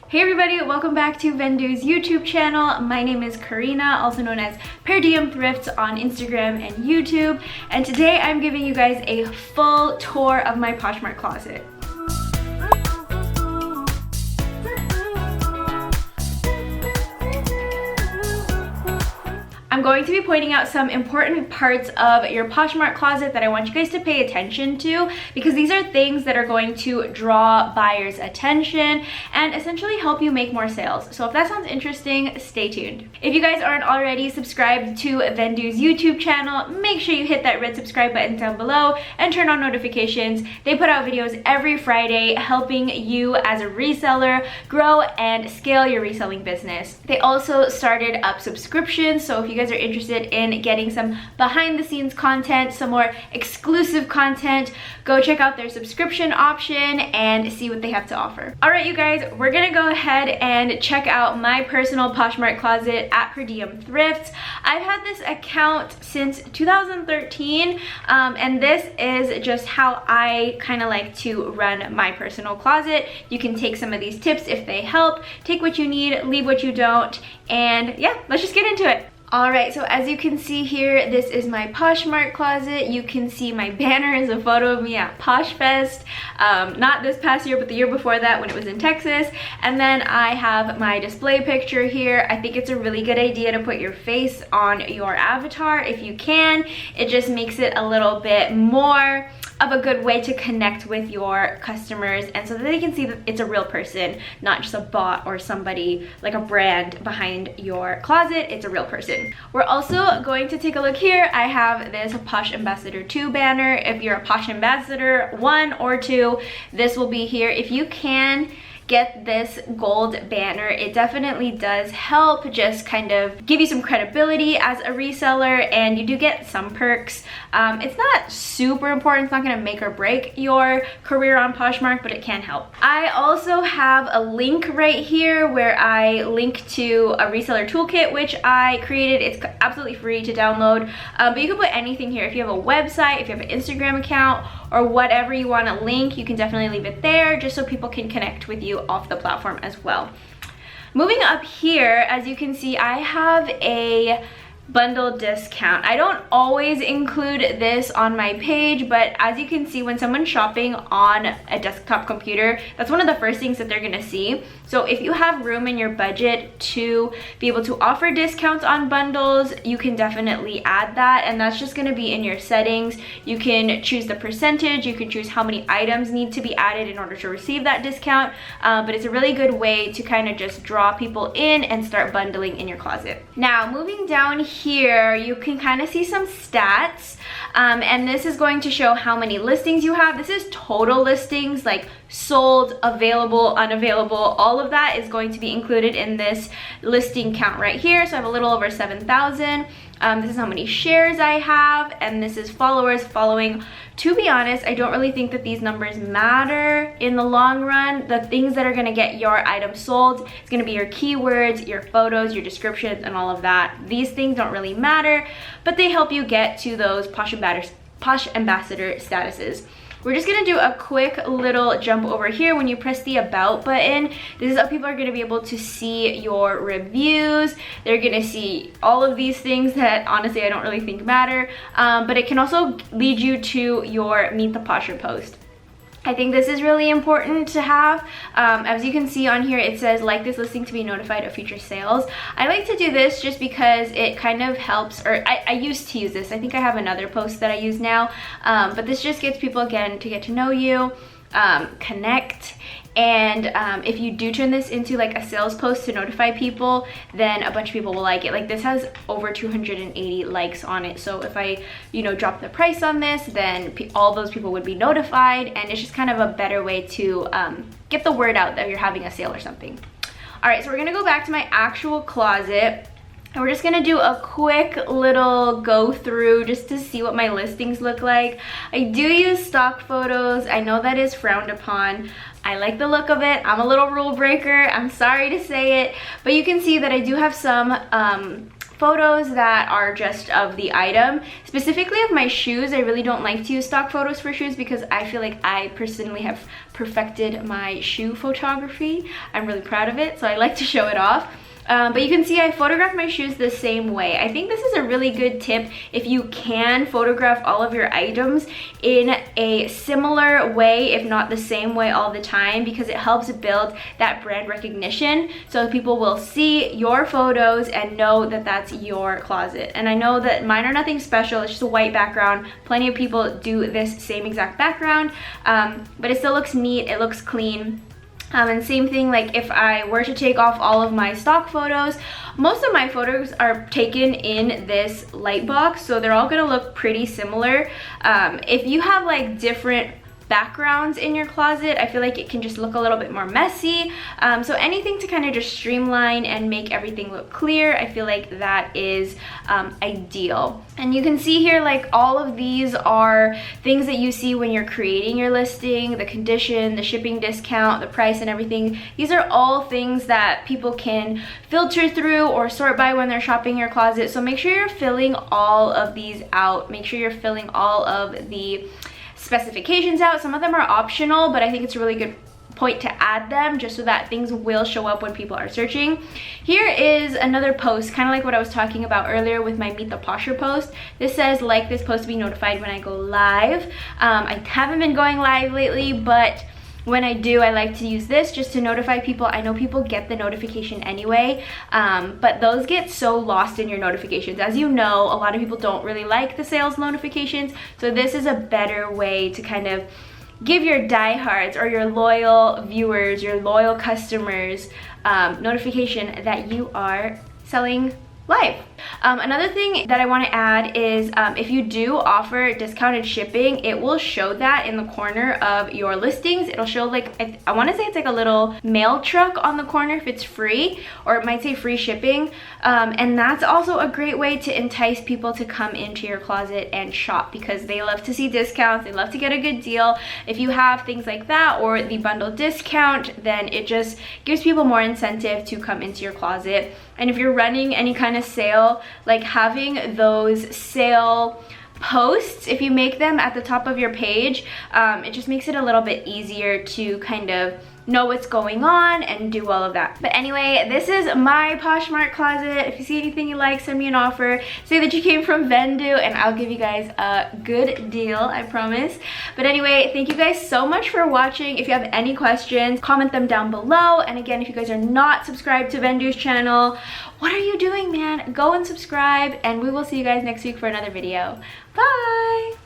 Hey everybody, welcome back to Vendoo's YouTube channel. My name is Karina, also known as Per Diem Thrifts on Instagram and YouTube. And today I'm giving you guys a full tour of my Poshmark closet. I'm going to be pointing out some important parts of your Poshmark closet that I want you guys to pay attention to, because these are things that are going to draw buyers' attention and essentially help you make more sales. So if that sounds interesting, stay tuned. If you guys aren't already subscribed to Vendoo's YouTube channel, make sure you hit that red subscribe button down below and turn on notifications. They put out videos every Friday helping you as a reseller grow and scale your reselling business. They also started up subscriptions, so if you guys are interested in getting some behind the scenes content, some more exclusive content, go check out their subscription option and see what they have to offer. All right, you guys, we're gonna go ahead and check out my personal Poshmark closet at Per Diem Thrifts. I've had this account since 2013, and this is just how I kind of like to run my personal closet. You can take some of these tips if they help, take what you need, leave what you don't, and yeah, let's just get into it. Alright, so as you can see here, this is my Poshmark closet. You can see my banner is a photo of me at PoshFest, not this past year, but the year before that when it was in Texas. And then I have my display picture here. I think it's a really good idea to put your face on your avatar if you can. It just makes it a little bit more of a good way to connect with your customers, and so that they can see that it's a real person, not just a bot or somebody like a brand behind your closet. It's a real person. We're also going to take a look here. I have this Posh Ambassador 2 banner. If you're a Posh Ambassador 1 or 2, this will be here. If you can get this gold banner, it definitely does help just kind of give you some credibility as a reseller, and you do get some perks. It's not super important, it's not going to make or break your career on Poshmark, but it can help. I also have a link right here where I link to a reseller toolkit which I created. It's absolutely free to download, but you can put anything here. If you have a website, if you have an Instagram account, or whatever you want to link, you can definitely leave it there just so people can connect with you off the platform as well. Moving up here, as you can see, I have a bundle discount. I don't always include this on my page, but as you can see, when someone's shopping on a desktop computer, that's one of the first things that they're gonna see. So if you have room in your budget to be able to offer discounts on bundles, you can definitely add that, and that's just gonna be in your settings. You can choose the percentage, you can choose how many items need to be added in order to receive that discount, but it's a really good way to kind of just draw people in and start bundling in your closet. Now, moving down here, you can kind of see some stats, and this is going to show how many listings you have. This is total listings, like sold, available, unavailable. All of that is going to be included in this listing count right here. So I have a little over 7,000. This is how many shares I have, and this is followers following. To be honest, I don't really think that these numbers matter in the long run. The things that are going to get your item sold is going to be your keywords, your photos, your descriptions, and all of that. These things don't really matter, but they help you get to those Posh Ambassador statuses. We're just gonna do a quick little jump over here. When you press the about button, this is how people are gonna be able to see your reviews. They're gonna see all of these things that honestly I don't really think matter, but it can also lead you to your Meet the Posher post. I think this is really important to have. As you can see on here, it says like this listing to be notified of future sales. I like to do this just because it kind of helps, or I used to use this. I think I have another post that I use now, but this just gets people again to get to know you, connect, and if you do turn this into like a sales post to notify people, then a bunch of people will like it. Like this has over 280 likes on it, so if I drop the price on this, then all those people would be notified, and it's just kind of a better way to get the word out that you're having a sale or something. All right, so we're gonna go back to my actual closet. And we're just gonna do a quick little go through just to see what my listings look like. I do use stock photos. I know that is frowned upon. I like the look of it. I'm a little rule breaker, I'm sorry to say it, but you can see that I do have some photos that are just of the item. Specifically of my shoes, I really don't like to use stock photos for shoes because I feel like I personally have perfected my shoe photography. I'm really proud of it, so I like to show it off. But you can see I photograph my shoes the same way. I think this is a really good tip if you can photograph all of your items in a similar way, if not the same way all the time, because it helps build that brand recognition so people will see your photos and know that that's your closet. And I know that mine are nothing special, it's just a white background. Plenty of people do this same exact background, but it still looks neat, it looks clean. And same thing, like if I were to take off all of my stock photos, most of my photos are taken in this light box, so they're all gonna look pretty similar. If you have like different backgrounds in your closet, I feel like it can just look a little bit more messy. So anything to kind of just streamline and make everything look clear, I feel like that is ideal. And you can see here, like all of these are things that you see when you're creating your listing, the condition, the shipping discount, the price and everything. These are all things that people can filter through or sort by when they're shopping your closet. So make sure you're filling all of these out. Make sure you're filling all of the specifications out. Some of them are optional, but I think it's a really good point to add them just so that things will show up when people are searching. Here is another post, kind of like what I was talking about earlier with my Meet the Posher post. This says, like this post to be notified when I go live. I haven't been going live lately, but when I do, I like to use this just to notify people. I know people get the notification anyway, but those get so lost in your notifications. As you know, a lot of people don't really like the sales notifications, so this is a better way to kind of give your diehards or your loyal viewers, your loyal customers, notification that you are selling live. Another thing that I want to add is if you do offer discounted shipping, it will show that in the corner of your listings. It'll show like, I want to say it's like a little mail truck on the corner if it's free, or it might say free shipping. And that's also a great way to entice people to come into your closet and shop because they love to see discounts, they love to get a good deal. If you have things like that or the bundle discount, then it just gives people more incentive to come into your closet. And if you're running any kind of sale, like having those sale posts, if you make them at the top of your page, it just makes it a little bit easier to kind of know what's going on and do all of that. But anyway, this is my Poshmark closet. If you see anything you like, send me an offer. Say that you came from Vendoo and I'll give you guys a good deal, I promise. But anyway, thank you guys so much for watching. If you have any questions, comment them down below. And again, if you guys are not subscribed to Vendoo's channel, what are you doing, man? Go and subscribe, and we will see you guys next week for another video. Bye!